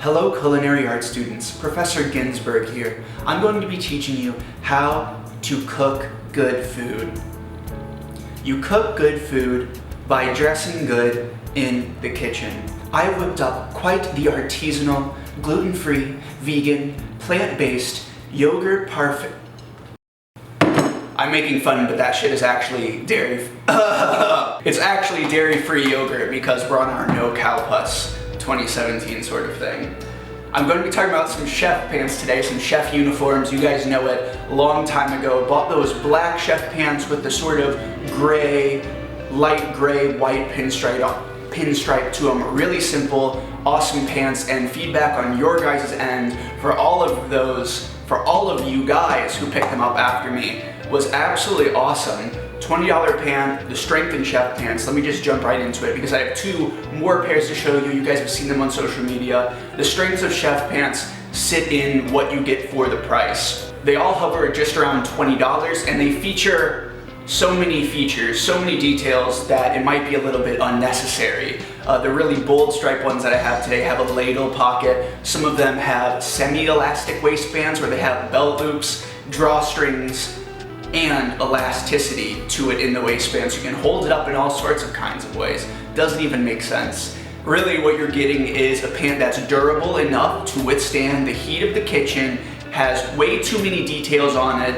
Hello culinary arts students, Professor Ginsberg here. I'm going to be teaching you how to cook good food. You cook good food by dressing good in the kitchen. I whipped up quite the artisanal, gluten-free, vegan, plant-based yogurt parfait. I'm making fun, but that shit is actually dairy. It's actually dairy-free yogurt because we're on our No Cow Putts 2017 sort of thing. I'm going to be talking about some chef pants today, some chef uniforms. You guys know it, a long time ago. Bought those black chef pants with the sort of gray, light gray, white pinstripe to them. Really simple, awesome pants, and feedback on your guys' end for all of you guys who picked them up after me was absolutely awesome. $20 pant, the strengthened chef pants. Let me just jump right into it because I have two more pairs to show you. You guys have seen them on social media. The strengths of chef pants sit in what you get for the price. They all hover just around $20 and they feature so many features, so many details that it might be a little bit unnecessary. The really bold stripe ones that I have today have a ladle pocket. Some of them have semi-elastic waistbands where they have belt loops, drawstrings, and elasticity to it in the waistband, so you can hold it up in all sorts of kinds of ways. Doesn't even make sense. Really what you're getting is a pant that's durable enough to withstand the heat of the kitchen, has way too many details on it,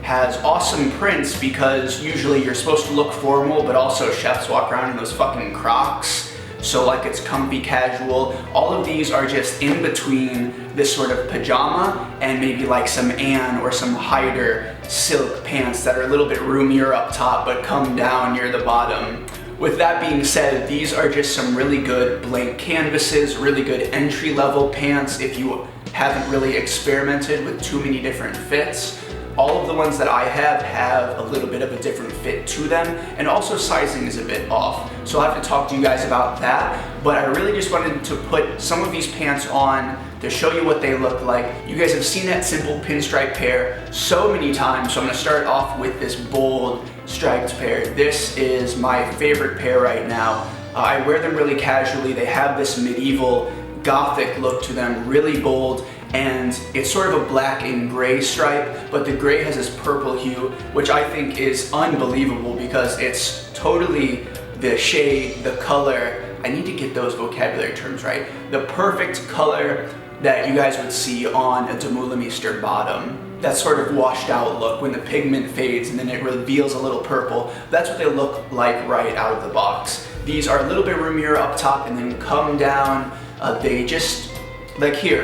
has awesome prints because usually you're supposed to look formal, but also chefs walk around in those fucking Crocs. So like it's comfy casual. All of these are just in between this sort of pajama and maybe like some Ann or some Hyder silk pants that are a little bit roomier up top but come down near the bottom. With that being said, these are just some really good blank canvases, really good entry-level pants if you haven't really experimented with too many different fits. All of the ones that I have a little bit of a different fit to them, and also sizing is a bit off. So I'll have to talk to you guys about that, but I really just wanted to put some of these pants on to show you what they look like. You guys have seen that simple pinstripe pair so many times, so I'm gonna start off with this bold striped pair. This is my favorite pair right now. I wear them really casually. They have this medieval Gothic look to them, really bold, and it's sort of a black and gray stripe, but the gray has this purple hue, which I think is unbelievable because it's totally the shade, the color, I need to get those vocabulary terms right, the perfect color that you guys would see on a Demoulemeister bottom. That sort of washed out look when the pigment fades and then it reveals a little purple. That's what they look like right out of the box. These are a little bit roomier up top and then come down. They just, like here,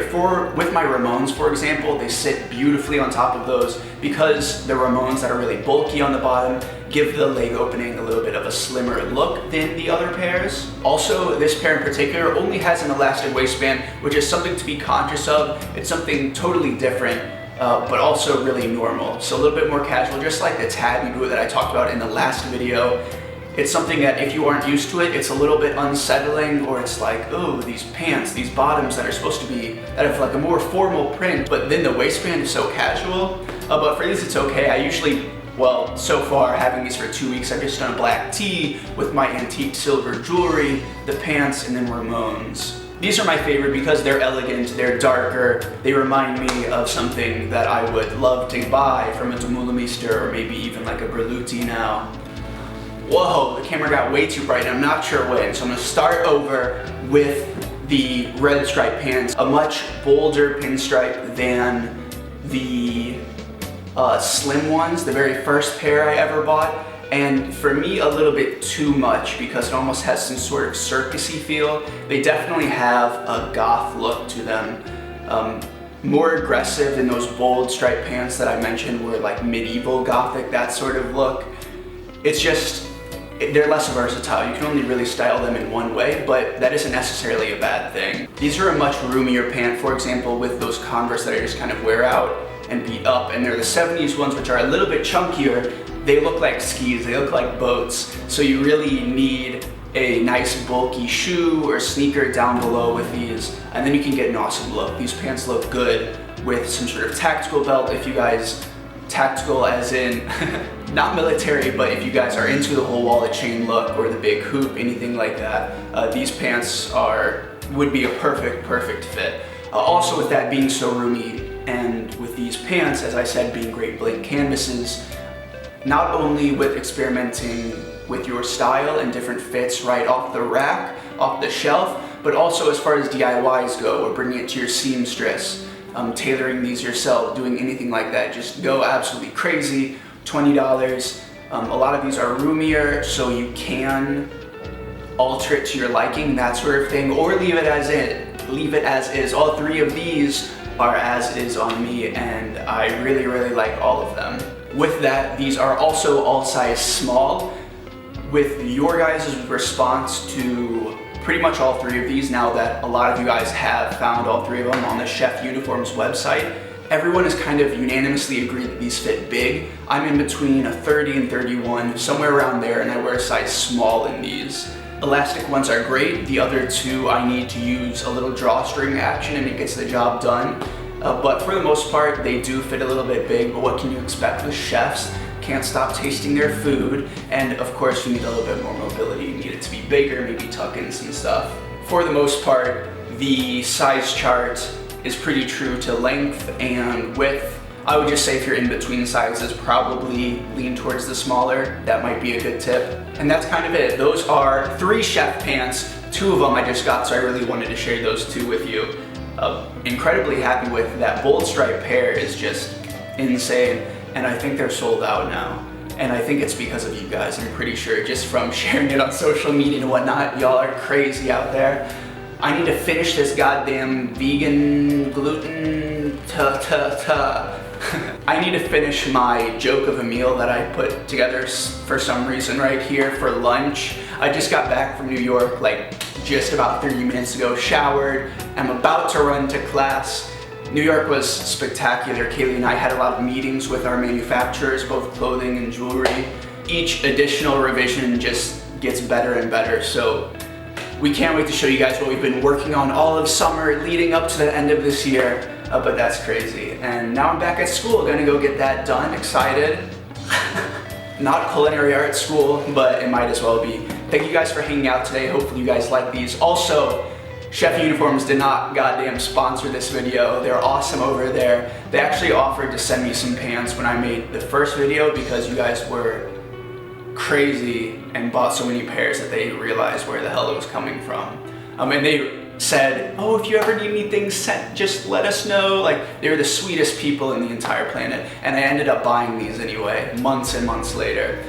with my Ramones, for example, they sit beautifully on top of those because the Ramones that are really bulky on the bottom give the leg opening a little bit of a slimmer look than the other pairs. Also, this pair in particular only has an elastic waistband, which is something to be conscious of. It's something totally different, but also really normal. So a little bit more casual, just like the tabby boot that I talked about in the last video. It's something that if you aren't used to it, it's a little bit unsettling, or it's like, oh, these pants, these bottoms that are supposed to be, that have like a more formal print, but then the waistband is so casual. But for these, it's okay. I usually, well, so far, having these for 2 weeks, I've just done a black tee with my antique silver jewelry, the pants, and then Ramones. These are my favorite because they're elegant, they're darker, they remind me of something that I would love to buy from a Demoulemeister or maybe even like a Berluti now. Whoa, the camera got way too bright and I'm not sure when, so I'm gonna start over with the red stripe pants, a much bolder pinstripe than the slim ones, the very first pair I ever bought, and for me a little bit too much because it almost has some sort of circusy feel. They definitely have a goth look to them, more aggressive than those bold striped pants that I mentioned were like medieval Gothic, that sort of look. It's just, they're less versatile. You can only really style them in one way, but that isn't necessarily a bad thing. These are a much roomier pant, for example, with those Converse that I just kind of wear out and beat up, and they're the 70s ones, which are a little bit chunkier. They look like skis, they look like boats, so you really need a nice bulky shoe or sneaker down below with these, and then you can get an awesome look. These pants look good with some sort of tactical belt if you guys, tactical as in not military, but if you guys are into the whole wallet chain look or the big hoop, anything like that, these pants are would be a perfect fit. Also, with that being so roomy, and with these pants, as I said, being great blank canvases, not only with experimenting with your style and different fits right off the rack, off the shelf, but also as far as DIYs go, or bringing it to your seamstress, tailoring these yourself, doing anything like that, just go absolutely crazy. $20. A lot of these are roomier, so you can alter it to your liking, that sort of thing, or leave it as is. All three of these are as is on me, and I really like all of them. With that, these are also all size small. With your guys' response to pretty much all three of these, now that a lot of you guys have found all three of them on the Chef Uniforms website, everyone has kind of unanimously agreed that these fit big. I'm in between a 30 and 31, somewhere around there, and I wear a size small in these. Elastic ones are great. The other two, I need to use a little drawstring action and it gets the job done. But for the most part, they do fit a little bit big, but what can you expect with chefs? Can't stop tasting their food, and of course you need a little bit more mobility. You need it to be bigger, maybe tuck in some stuff. For the most part, the size chart is pretty true to length and width. I would just say if you're in between sizes, probably lean towards the smaller. That might be a good tip. And that's kind of it. Those are 3 chef pants. 2 of them I just got, so I really wanted to share those 2 with you. Incredibly happy with that bold stripe pair, is just insane. And I think they're sold out now. And I think it's because of you guys, I'm pretty sure, just from sharing it on social media and whatnot. Y'all are crazy out there. I need to finish this goddamn vegan gluten I need to finish my joke of a meal that I put together for some reason right here for lunch. I just got back from New York like just about 30 minutes ago, showered, I'm about to run to class. New York was spectacular. Kaylee and I had a lot of meetings with our manufacturers, both clothing and jewelry. Each additional revision just gets better and better, so we can't wait to show you guys what we've been working on all of summer leading up to the end of this year. But that's crazy. And now I'm back at school, gonna go get that done, excited. Not culinary arts school, but it might as well be. Thank you guys for hanging out today. Hopefully you guys like these. Also, Chef Uniforms did not goddamn sponsor this video. They're awesome over there. They actually offered to send me some pants when I made the first video because you guys were crazy and bought so many pairs that they realized where the hell it was coming from. And they said, oh, if you ever need anything sent, just let us know. Like, they were the sweetest people in the entire planet. And I ended up buying these anyway, months and months later.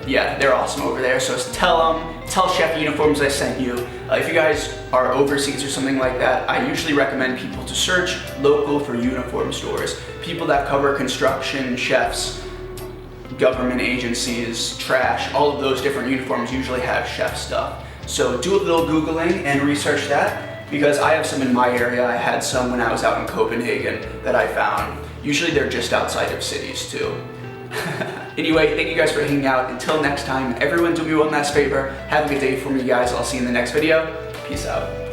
Yeah, they're awesome over there. So tell Chef Uniforms I sent you. If you guys are overseas or something like that, I usually recommend people to search local for uniform stores. People that cover construction, chefs, government agencies, trash, all of those different uniforms usually have chef stuff. So do a little Googling and research that, because I have some in my area. I had some when I was out in Copenhagen that I found. Usually they're just outside of cities too. Anyway, thank you guys for hanging out. Until next time, everyone do me one last favor. Have a good day for me, guys. I'll see you in the next video. Peace out.